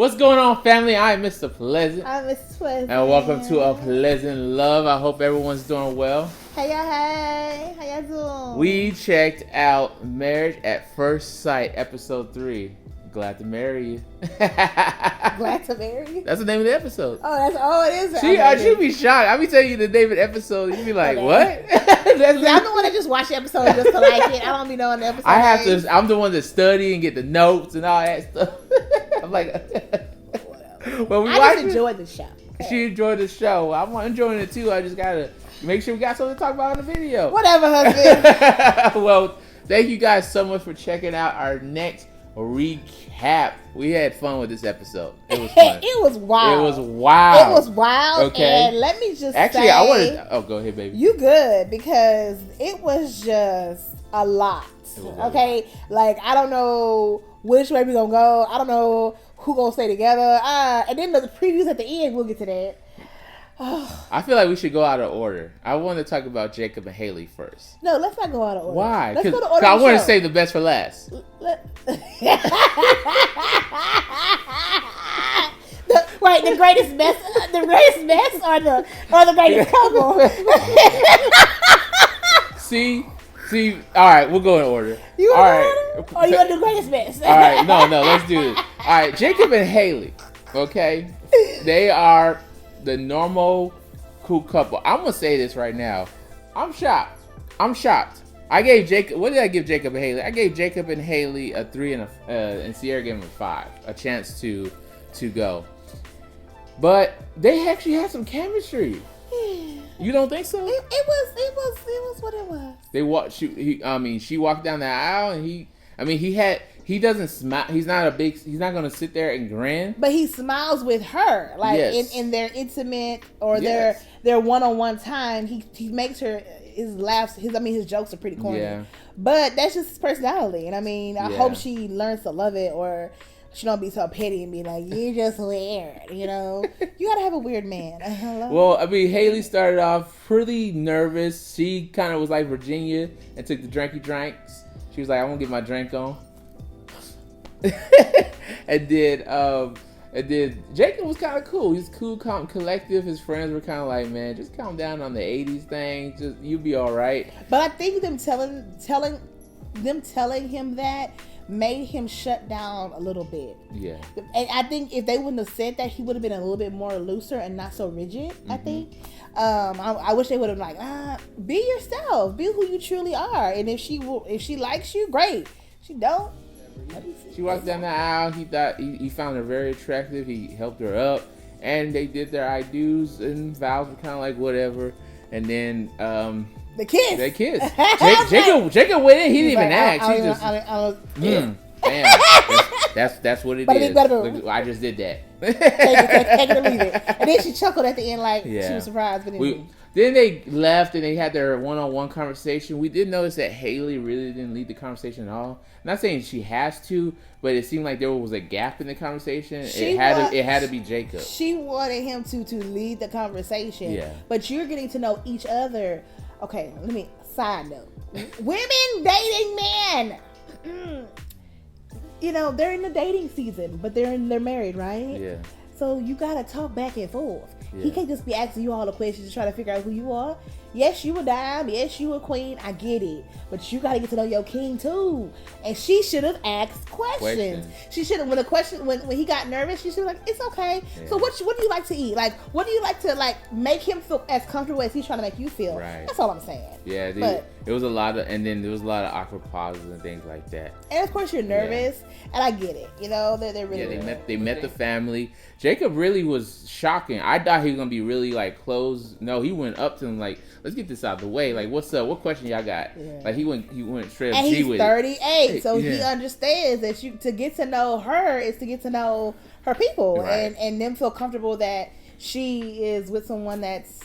What's going on, family? I'm Mr. Pleasant. I'm Miss Pleasant. And welcome to A Pleasant Love. I hope everyone's doing well. Hey, y'all, hey. How y'all doing? We checked out Marriage at First Sight, episode 3. Glad to marry you. Glad to marry you? That's the name of the episode. It is. She'd be shocked. I be telling you the name of the episode. You'd be like, what? I'm the one that just watch the episode just to like it. I don't be knowing the episode. I'm the one that study and get the notes and all that stuff. I'm like, well, I just enjoyed the show. Okay. She enjoyed the show. I'm enjoying it too. I just gotta make sure we got something to talk about in the video. Whatever, husband. Well, thank you guys so much for checking out our next recap. We had fun with this episode. It was fun. It was wild. It was wild. Okay. And let me just actually, say, I wanted. Oh, go ahead, baby. You good, because it was just a lot. Okay, like I don't know which way we gonna go. I don't know who gonna stay together. And then the previews at the end. We'll get to that. I feel like we should go out of order. I want to talk about Jacob and Haley first. No, let's not go out of order. Why? Let's go to order. I want to save the best for last. The greatest mess, or the greatest couple. See, all right, we'll go in order. You all right, order? Or you want to do greatest mess? All right, no, let's do this. All right, Jacob and Haley, okay? They are the normal, cool couple. I'm going to say this right now. I'm shocked. I gave Jacob, what did I give Jacob and Haley? I gave Jacob and Haley a 3 and Sierra gave him a 5. A chance to go. But they actually had some chemistry. You don't think so? It was what it was. She walked down the aisle and he doesn't smile. He's not going to sit there and grin. But he smiles with her, like yes. in their intimate or yes. their one-on-one time. He makes her his laughs. His jokes are pretty corny. Yeah. But that's just his personality, and I hope she learns to love it, or she don't be so petty and be like, "You're just weird," You gotta have a weird man. Well, Haley started off pretty nervous. She kind of was like Virginia and took the drinky drinks. She was like, "I want to get my drink on." and then Jacob was kind of cool. He's cool, calm, collective. His friends were kind of like, "Man, just calm down on the '80s thing. Just you'll be all right." But I think them telling him that made him shut down a little bit. Yeah. And I think if they wouldn't have said that, he would have been a little bit more looser and not so rigid. Mm-hmm. I think. I wish they would have been like, be yourself, be who you truly are, and if she likes you, great. She don't. She walked down the aisle. He thought he found her very attractive. He helped her up, and they did their I do's and vows were kind of like whatever. And then the kiss. They kissed. Jacob went in. He didn't even ask. Damn. That's what it is. I just did that. Take it or leave it. And then she chuckled at the end like she was surprised. But then they left and they had their one-on-one conversation. We did notice that Haley really didn't lead the conversation at all. I'm not saying she has to, but it seemed like there was a gap in the conversation. It had to be Jacob. She wanted him to lead the conversation. Yeah. But you're getting to know each other. Okay, side note. Women dating men. They're in the dating season, but they're married, right? Yeah. So you gotta talk back and forth. Yeah. He can't just be asking you all the questions to try to figure out who you are. Yes, you a dime. Yes, you a queen. I get it. But you got to get to know your king, too. And she should have asked questions. She should have, when he got nervous, she should have like, it's okay. Yeah. So what do you like to eat? Like, what do you like to, make him feel as comfortable as he's trying to make you feel? Right. That's all I'm saying. Yeah, it was a lot of, and then there was a lot of awkward pauses and things like that. And of course you're nervous, and I get it. They're really they met the family. Jacob really was shocking. I thought he was gonna be really close. No, he went up to him like, let's get this out of the way. Like, what's up? What question y'all got? Yeah. Like he went straight up. And he's 38, so yeah. He understands that to get to know her is to get to know her people, right. and them feel comfortable that she is with someone that's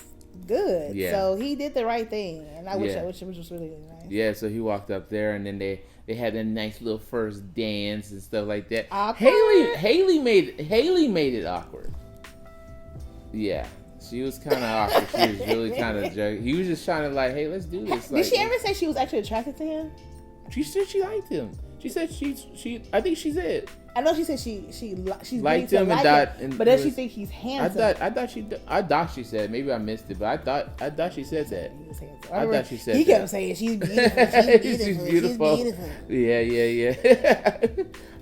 good. Yeah. So he did the right thing, and I wish it was just really nice. Yeah. So he walked up there, and then they had a nice little first dance and stuff like that. Awkward. Haley made it awkward. Yeah. She was kind of awkward. She was really kind of joking. He was just trying to hey, let's do this. Did she ever say she was actually attracted to him? She said she liked him. She said I think she said. I know she said she's liked him but does she think he's handsome? I thought she said, maybe I missed it, but I thought she said that. I thought she said he that. kept saying she's beautiful. She's beautiful. Yeah.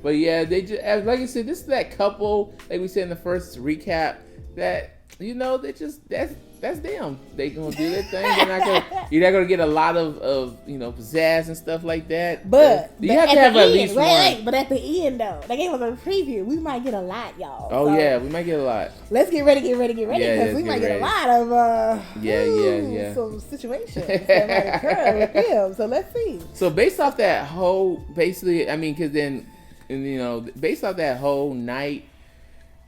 But yeah, they just, like I said, this is that couple, like we said in the first recap, that they just that's them. They gonna do their thing. You're not gonna get a lot of pizzazz and stuff like that. But you have to have at least one. But at the end though, they gave us a preview. We might get a lot, y'all. Oh so yeah, we might get a lot. Let's get ready, because we might get a lot of some situations that might occur with them. So let's see. So based off that whole, basically, I mean, because then, based off that whole night,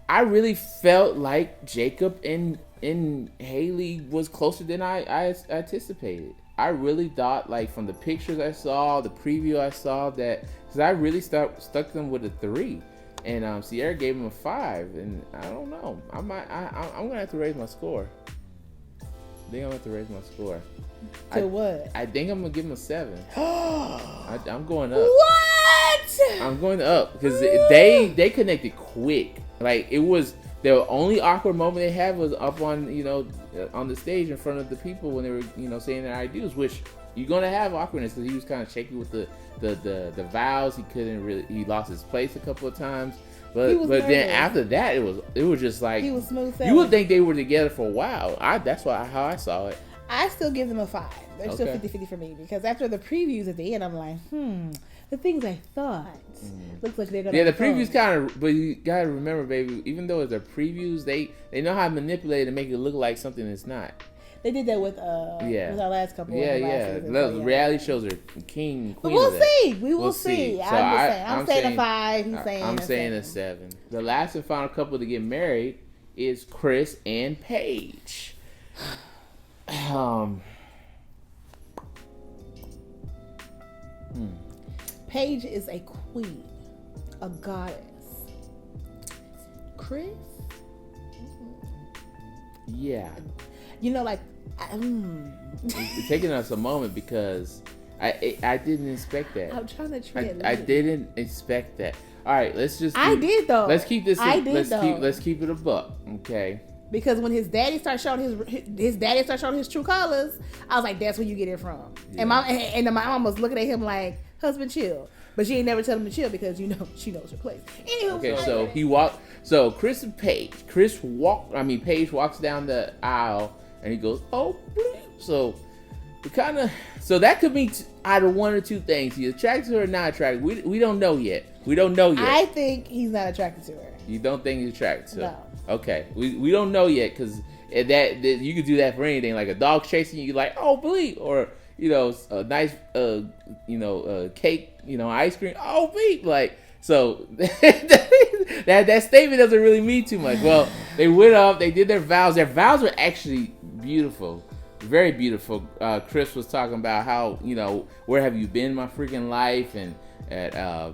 I really felt like Jacob and Haley was closer than I anticipated. I really thought, like, from the pictures I saw, the preview I saw, that because I really stuck them with a 3, and Sierra gave him a 5, and I don't know. I'm gonna have to raise my score. I think I'm gonna have to raise my score. What? I think I'm gonna give him a 7. I'm going up. What? I'm going up because they connected quick. Like, it was the only awkward moment they had was up on on the stage in front of the people when they were saying their ideas, which you're gonna have awkwardness because he was kind of shaky with the vows. He lost his place a couple of times, but then after that it was just like he was smooth. You would think they were together for a while. That's how I saw it. I still give them a 5. They're still 50-50 for me because after the previews at the end, I'm like, the things I thought looks like they're gonna. Yeah, the previews kind of, but you gotta remember, baby, even though it's the previews, they know how to manipulate it and make it look like something it's not. They did that with our last couple. The reality shows are queen. But we'll see. We will see. So I'm saying a 5. He's saying I'm saying a 7. The last and final couple to get married is Chris and Paige. Paige is a queen, a goddess. Chris? Yeah. It's taking us a moment because I didn't expect that. I'm trying to treat I didn't expect that. All right, let's just. I did though. Let's keep this. Let's keep it a buck, okay? Because when his daddy started showing his true colors, I was like, "That's where you get it from." Yeah. And my mom was looking at him like, "Husband, chill." But she ain't never tell him to chill because she knows her place. Anyway, okay, so he walked. So Chris and Paige. Paige walks down the aisle and he goes, "Oh, bleep." So so that could be either one or two things. He's attracted to her or not attracted. We don't know yet. I think he's not attracted to her. You don't think he's attracted to her? No. Okay, we don't know yet because that you could do that for anything. Like a dog chasing you, like, "Oh, bleep," or a nice cake, ice cream. "Oh, bleep!" Like, so that statement doesn't really mean too much. Well, they went up, they did their vows. Their vows were actually beautiful, very beautiful. Chris was talking about how where have you been my freaking life, and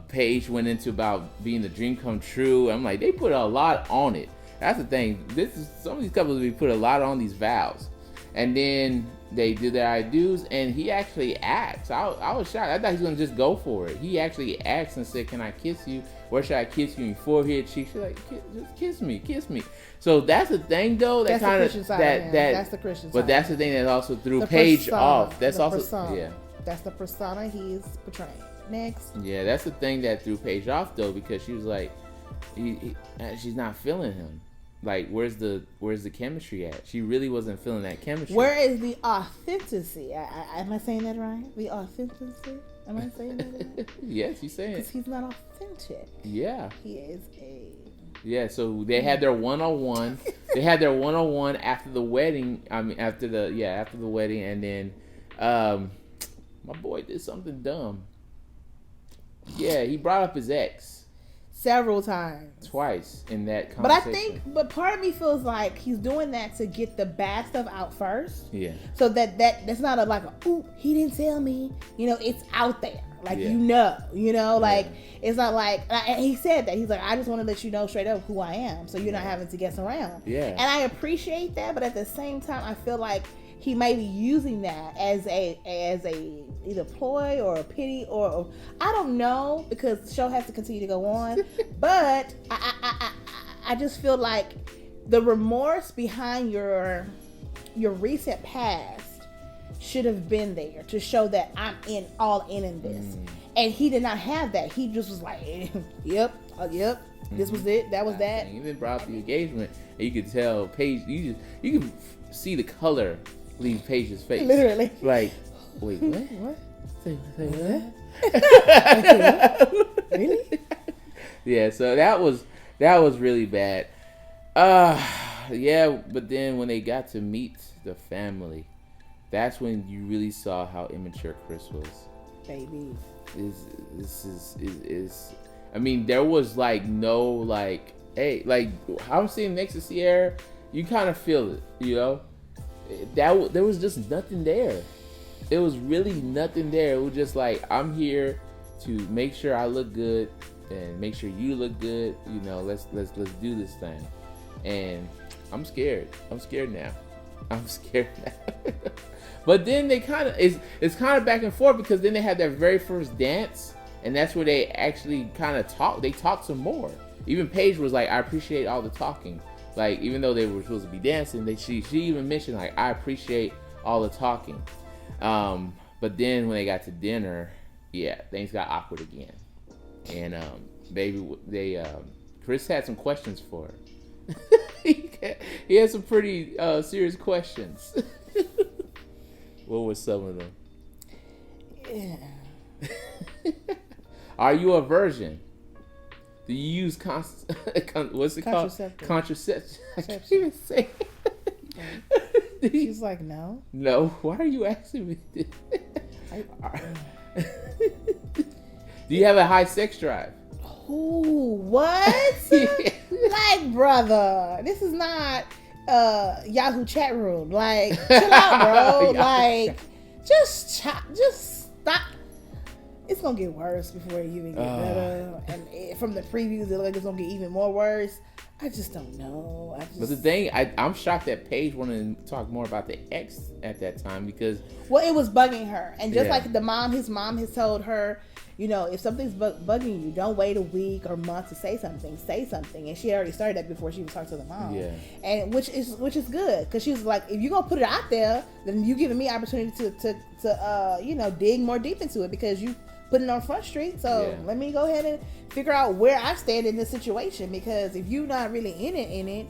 Paige went into about being the dream come true. I'm like, they put a lot on it. That's the thing. Some of these couples we put a lot on these vows, and then they did their I do's, and he actually asked. I was shocked. I thought he was gonna just go for it. He actually asked and said, "Can I kiss you? Where should I kiss you? In your forehead, cheek?" She's like, "Just kiss me." So that's the thing, though. That's the Christian side. But that's the thing that also threw Paige off. That's also persona. That's the persona he's portraying. Next. Yeah, that's the thing that threw Paige off though, because she was like, she's not feeling him. Like, where's the chemistry at? She really wasn't feeling that chemistry. Where is the authenticity? Am I saying that right? The authenticity? Am I saying that? Yes, you're saying it. Because he's not authentic. Yeah. He is a... Yeah, so they had their one-on-one. They had their one-on-one after the wedding. After the wedding, and then my boy did something dumb. Yeah, he brought up his ex. Several times. Twice in that conversation. But part of me feels like he's doing that to get the bad stuff out first. Yeah. So that's not ooh, he didn't tell me. It's out there. Like, it's not like, and he said that. He's like, I just want to let you know straight up who I am, so you're not having to guess around. Yeah. And I appreciate that, but at the same time, I feel like he may be using that as a either ploy or a pity or I don't know, because the show has to continue to go on. But I just feel like the remorse behind your recent past should have been there to show that I'm all in this. And he did not have that. He just was like, yep. This was it. That was that. He even brought up the engagement, and you could tell Paige. You could see the color leave Paige's face. Literally. Like, wait, what? What? Say what? Really? Yeah. So that was really bad. Yeah. But then when they got to meet the family, that's when you really saw how immature Chris was. Baby. This is. I mean, there was like no like, hey, like I'm sitting next to Sierra, you kind of feel it, you know. There was just nothing there. It was really nothing there. It was just like, I'm here to make sure I look good and make sure you look good. You know, let's do this thing. And I'm scared. I'm scared now. But then they kind of it's kind of back and forth, because then they had their very first dance. And that's where they actually kind of talk. They talked some more. Even Paige was like, I appreciate all the talking. Like, even though they were supposed to be dancing, she even mentioned, like, I appreciate all the talking. But then when they got to dinner, yeah, things got awkward again. And Chris had some questions for her. He had some pretty serious questions. What were some of them? Yeah. Are you a virgin? Do you use what's it called? Contraception. I can't even say it. She's like, no. No. Why are you asking me this? Do you have a high sex drive? Ooh, what? Like, brother, this is not Yahoo chat room. Like, chill out, bro. Like, just stop. It's gonna get worse before it even get better. And from the previews, it looks like it's gonna get even more worse. I just don't know. But the thing, I'm shocked that Paige wanted to talk more about the ex at that time, because it was bugging her, and just like his mom has told her, you know, if something's bugging you, don't wait a week or month to say something. Say something, and she already started that before she even talked to the mom. Yeah, and which is good, because she was like, if you're gonna put it out there, then you giving me opportunity to you know, dig more deep into it, because you putting it on Front Street. So let me go ahead and figure out where I stand in this situation, because if you're not really in it,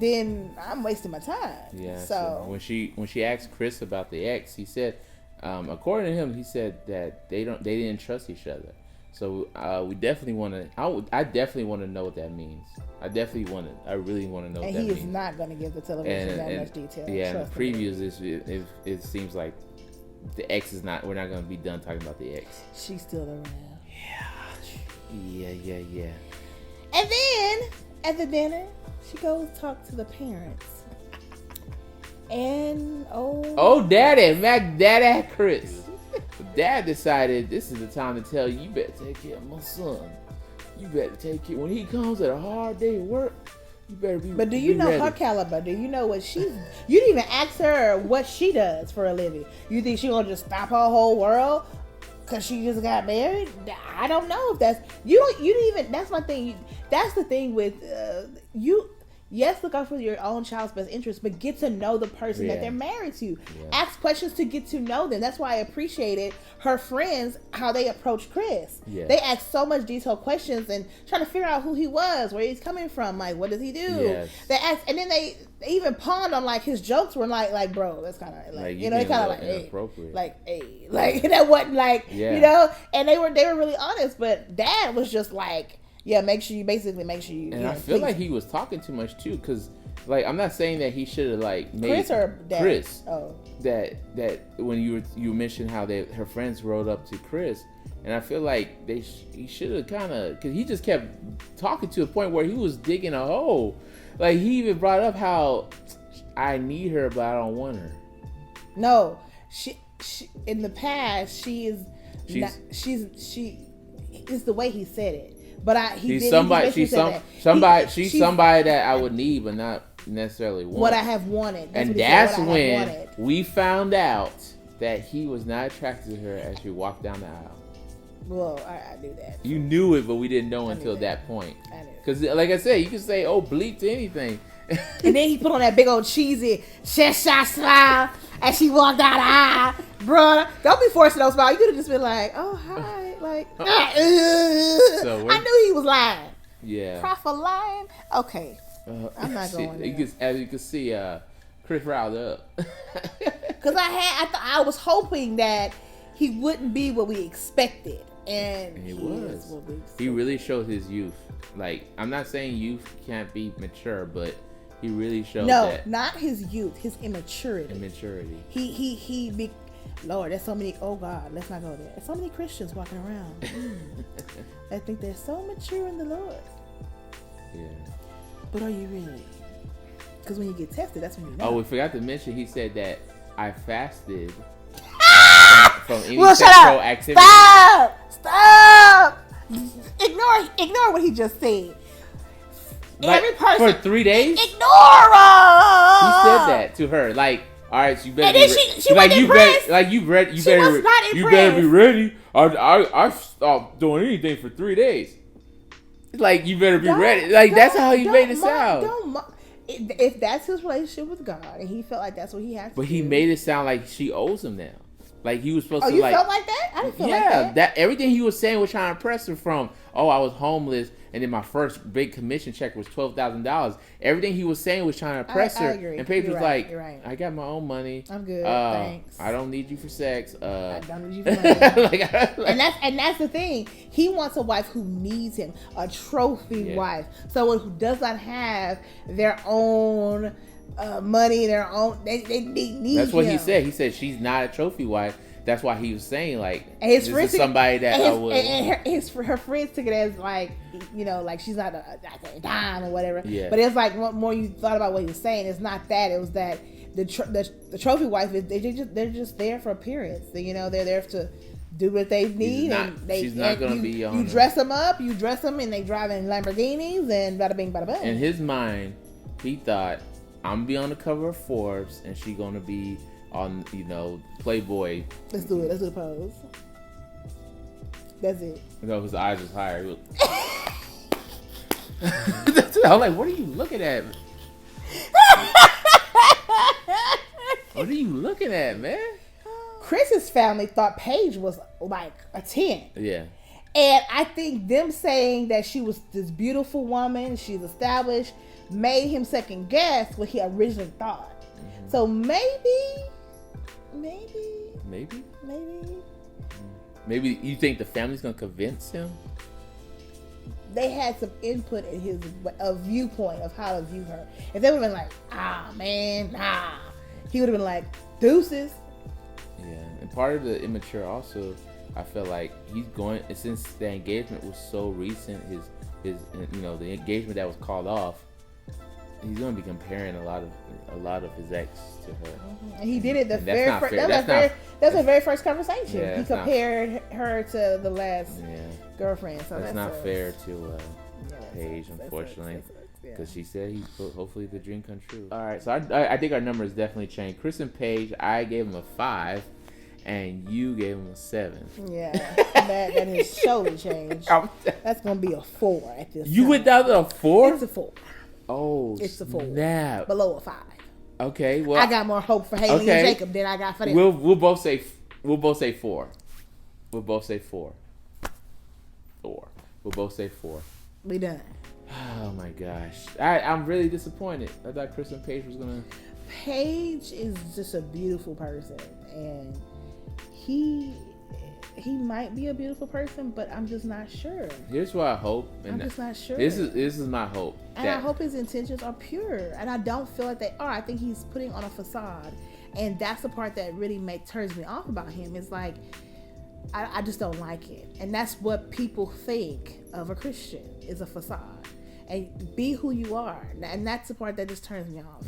then I'm wasting my time. Yeah. So when she asked Chris about the ex, he said, according to him, he said that they didn't trust each other. So we definitely want to. I definitely want to know what that means. I really want to know. And what that means. He is not going to give the television that much detail. Yeah, in the previews, it seems like the ex is not. We're not going to be done talking about the ex. She's still around. Yeah. And then at the dinner, she goes talk to the parents. And Daddy Chris. Dad decided this is the time to tell you better take care of my son. You better take care when he comes at a hard day of work. You better be. But do you know her caliber? Do you know what she's? You didn't even ask her what she does for a living. You think she gonna just stop her whole world because she just got married? I don't know if that's you. Didn't even. That's my thing. That's the thing with you. Yes, look out for your own child's best interest, but get to know the person that they're married to. Yeah. Ask questions to get to know them. That's why I appreciated her friends, how they approached Chris. Yeah. They asked so much detailed questions and trying to figure out who he was, where he's coming from, like, what does he do? Yes. They asked, and then they even pawned on, like, his jokes were like, bro, that's kind of, like, you know, kind of like, inappropriate. Like, that wasn't, like, you know, and they were really honest, but Dad was just like, yeah, make sure you. And I feel like he was talking too much too, because, like, I'm not saying that he should have like made Chris or Dad? Chris. Oh, that when you mentioned how her friends rode up to Chris, and I feel like he should have kind of, because he just kept talking to a point where he was digging a hole. Like, he even brought up how I need her, but I don't want her. No, she in the past she is the way he said it. But she's somebody that I would need, but not necessarily want. What I have wanted. And that's when we found out that he was not attracted to her as she walked down the aisle. Well, I knew that. You knew it, but we didn't know until that point. I knew. Because, like I said, you can say, "Oh, bleep" to anything. And then he put on that big old cheesy Cheshire smile as she walked down the aisle. Bruh, don't be forcing those smiles. You could have just been like, "Oh, hi." Like, So I knew he was lying. Yeah. Prophet lying? Okay. I'm not going there. As you can see, Chris riled up. Because I was hoping that he wouldn't be what we expected. And he was what we expected. He really showed his youth. Like, I'm not saying youth can't be mature, but he really showed that. No, not his youth, his immaturity. Lord, there's so many, oh God, let's not go there. There's so many Christians walking around. I think they're so mature in the Lord. Yeah. But are you really? Because when you get tested, that's when you know. Oh, we forgot to mention, he said that I fasted from any well, sexual activity. Stop! Ignore what he just said. Like, every person for 3 days? Ignore her! He said that to her. Like, all right, so you better. And then she like was impressed. You better be ready. I stopped doing anything for 3 days. Like, you better be ready. Like, that's how he made it sound. If that's his relationship with God, and he felt like that's what he had to do. But he made it sound like she owes him now. Like, he was supposed to, you like... felt like that? I didn't feel like that everything he was saying was trying to impress her from, oh, I was homeless, and then my first big commission check was $12,000. Everything he was saying was trying to impress her. agree. And Paige was like, right. I got my own money. I'm good, thanks. I don't need you for sex. I don't need you for money. and that's the thing. He wants a wife who needs him, a trophy wife, someone who does not have their own money, their own. They need. That's what him. he said. He said she's not a trophy wife. That's why he was saying, like, and his this friends is somebody that I would. And her friends took it as like, like she's not a dime or whatever. Yeah. But it's like, what more you thought about what he was saying, it's not that. It was that the trophy wife is they're just there for appearance. They're there to do what they need, she's not going to be on. You dress them up, and they drive in Lamborghinis and bada bing, bada boom. In his mind, he thought, I'm gonna be on the cover of Forbes, and she's gonna be on, Playboy. Let's do it. Let's do the pose. That's it. His eyes was higher. I was like, what are you looking at? What are you looking at, man? Chris's family thought Paige was like a 10. Yeah. And I think them saying that she was this beautiful woman, she's established, made him second guess what he originally thought. Mm-hmm. So maybe you think the family's gonna convince him? They had some input in his viewpoint of how to view her. If they would have been like, man, nah, he would have been like, deuces. Yeah, and part of the immature also, I feel like he's going, since the engagement was so recent, his the engagement that was called off, he's going to be comparing a lot of his ex to her. Mm-hmm. And he did it the very first conversation. Yeah, he compared her to the last girlfriend. So that's not fair to Paige, unfortunately, because she said hopefully the dream come true. All right, so I think our numbers definitely changed. Chris and Paige, I gave him a 5. And you gave him a 7. Yeah, that has surely changed. That's gonna be a 4 at this. You time. went down to a 4? It's a 4. Oh, it's a 4. Snap. Below a 5. Okay, well, I got more hope for Haley and Jacob than I got for them. We'll both say 4. We'll both say 4. 4. We'll both say 4. We done. Oh my gosh, I'm really disappointed. I thought Chris and Paige was gonna. Paige is just a beautiful person, and he might be a beautiful person, but I'm just not sure. Here's what I hope. I'm just not sure. This is my hope. And I hope his intentions are pure. And I don't feel like they are. I think he's putting on a facade. And that's the part that really turns me off about him. It's like, I just don't like it. And that's what people think of a Christian, is a facade. And be who you are. And that's the part that just turns me off.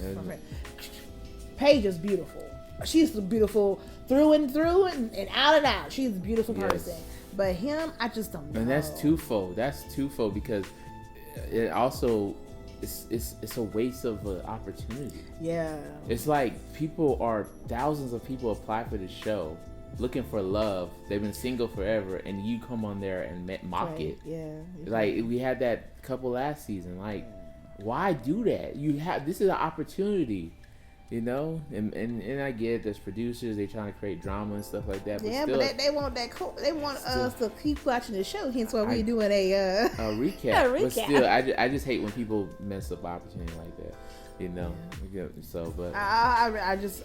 Paige is beautiful. She's beautiful through and through and out and out. She's a beautiful person. But him, I just don't know. And that's twofold. Because it also, it's a waste of an opportunity. Yeah. It's like thousands of people apply for the show looking for love. They've been single forever, and you come on there and mock it. Yeah. Like we had that couple last season. Like, why do that? This is an opportunity. And I get it, there's producers, they trying to create drama and stuff like that. But yeah, still, but they want they want us to keep watching the show. Hence why we're doing a recap. But still, I just hate when people mess up opportunity like that. So, but I just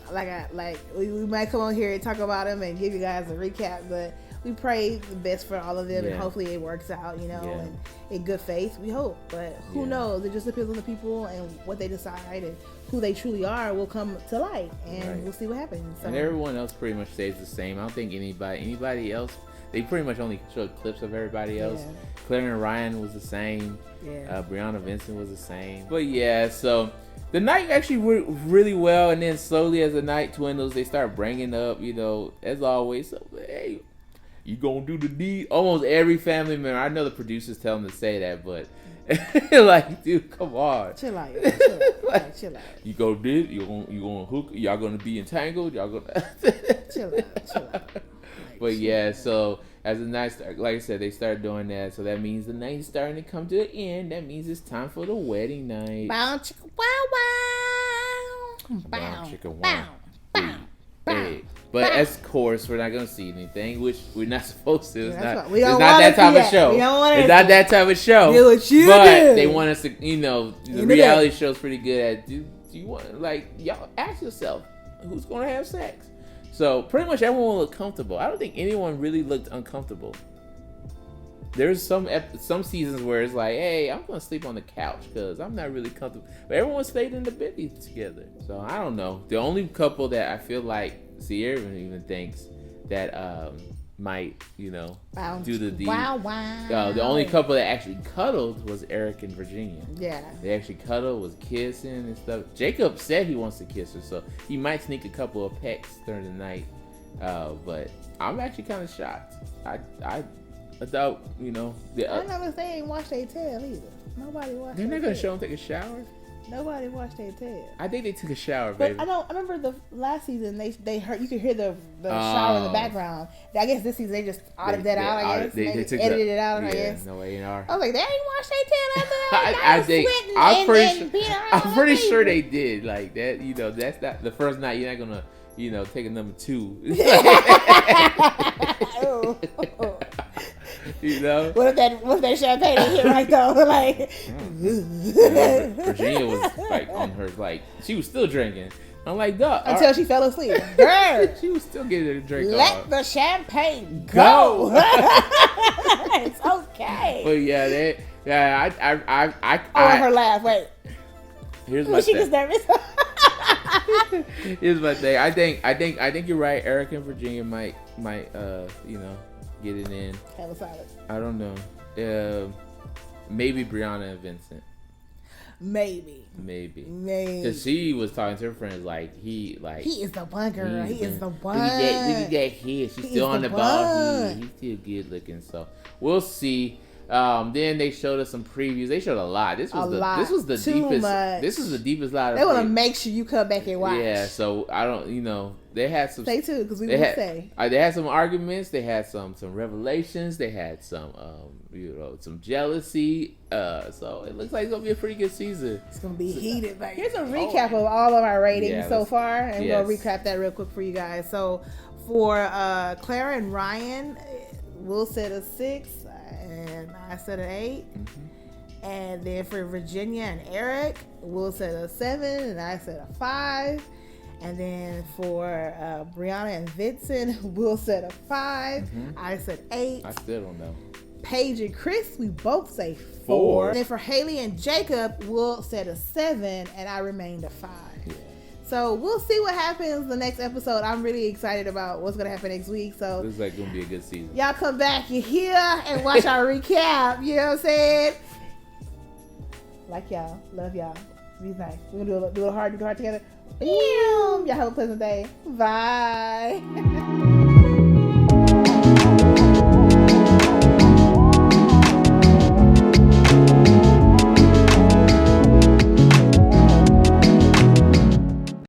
we might come on here and talk about them and give you guys a recap, but we pray the best for all of them, and hopefully it works out, and in good faith, we hope. But who knows? It just depends on the people and what they decide, and who they truly are will come to light, and we'll see what happens. So. And everyone else pretty much stays the same. I don't think anybody else. They pretty much only showed clips of everybody else. Yeah. Claire and Ryan was the same. Yeah. Brianna Vincent was the same. But yeah, so the night actually went really well, and then slowly as the night dwindles, they start bringing up, as always, so, hey, you gonna do the deed? Almost every family member. I know the producers tell them to say that, but like, dude, come on. Chill out. Chill out. You go did? You gonna hook? Y'all gonna be entangled? Y'all gonna chill out. But yeah, so as the night started, like I said, they started doing that. So that means the night's starting to come to an end. That means it's time for the wedding night. Bow chicka wow wow. Bow chicka wow. Hey. But of course, we're not gonna see anything, which we're not supposed to. It's not that type of show. It's not that type of show. Do what you but do. They want us to, the reality show's pretty good at. Do you want y'all ask yourself who's gonna have sex? So pretty much everyone will look comfortable. I don't think anyone really looked uncomfortable. There's some seasons where it's like, hey, I'm gonna sleep on the couch because I'm not really comfortable. But everyone stayed in the bed together. So I don't know. The only couple that I feel like Sierra even thinks that might, do the deed. Wow, wow. The only couple that actually cuddled was Eric and Virginia. Yeah. They actually cuddled, was kissing and stuff. Jacob said he wants to kiss her, so he might sneak a couple of pecks during the night. But I'm actually kind of shocked. I thought, I never they ain't washed their tail either. Nobody washed. They're not gonna show them take a shower. Nobody washed their tail. I think they took a shower, but baby. I remember the last season they heard, you could hear the shower in the background. I guess this season they just audited that out. I guess they edited it out. I guess. No A&R. I was like, they ain't washed their tail after that. I'm pretty sure they did. Like that, that's not the first night. You're not gonna, take a number 2. What if that champagne hit right though? Like Virginia was on her, she was still drinking. I'm like, duh. Until she fell asleep. Girl, she was still getting a drink. Let the champagne go. It's okay. But yeah, I her laugh. Wait. Here's my she thing. was nervous. Here's my thing. I think you're right. Eric and Virginia might get it in. Hella solid. I don't know. Maybe Brianna and Vincent. Maybe. Because she was talking to her friends he is the one, girl. He is the one. Look at that head. She's still on the ball. He's still good looking. So we'll see. Then they showed us some previews. They showed a lot. This was the deepest. Much. This is the deepest lot. They want to make sure you come back and watch. Yeah. So I don't. They had some. Stay tuned because we will say. They had some arguments. They had some revelations. They had some some jealousy. So it looks like it's gonna be a pretty good season. It's gonna be heated. Like, here's a recap of all of our ratings so far, and we'll recap that real quick for you guys. So for Clara and Ryan, we'll set a 6. And I said an 8. Mm-hmm. And then for Virginia and Eric, we'll set a 7, and I said a 5. And then for Brianna and Vincent, we'll set a 5. Mm-hmm. I said 8. I still don't know. Paige and Chris, we both say 4. And then for Haley and Jacob, we'll set a 7, and I remained a 5. Yeah. So we'll see what happens the next episode. I'm really excited about what's gonna happen next week. So looks like gonna be a good season. Y'all come back, you hear, and watch our recap. You know what I'm saying? Like y'all, love y'all. Be nice. We're gonna do a hard together. Y'all have a pleasant day. Bye.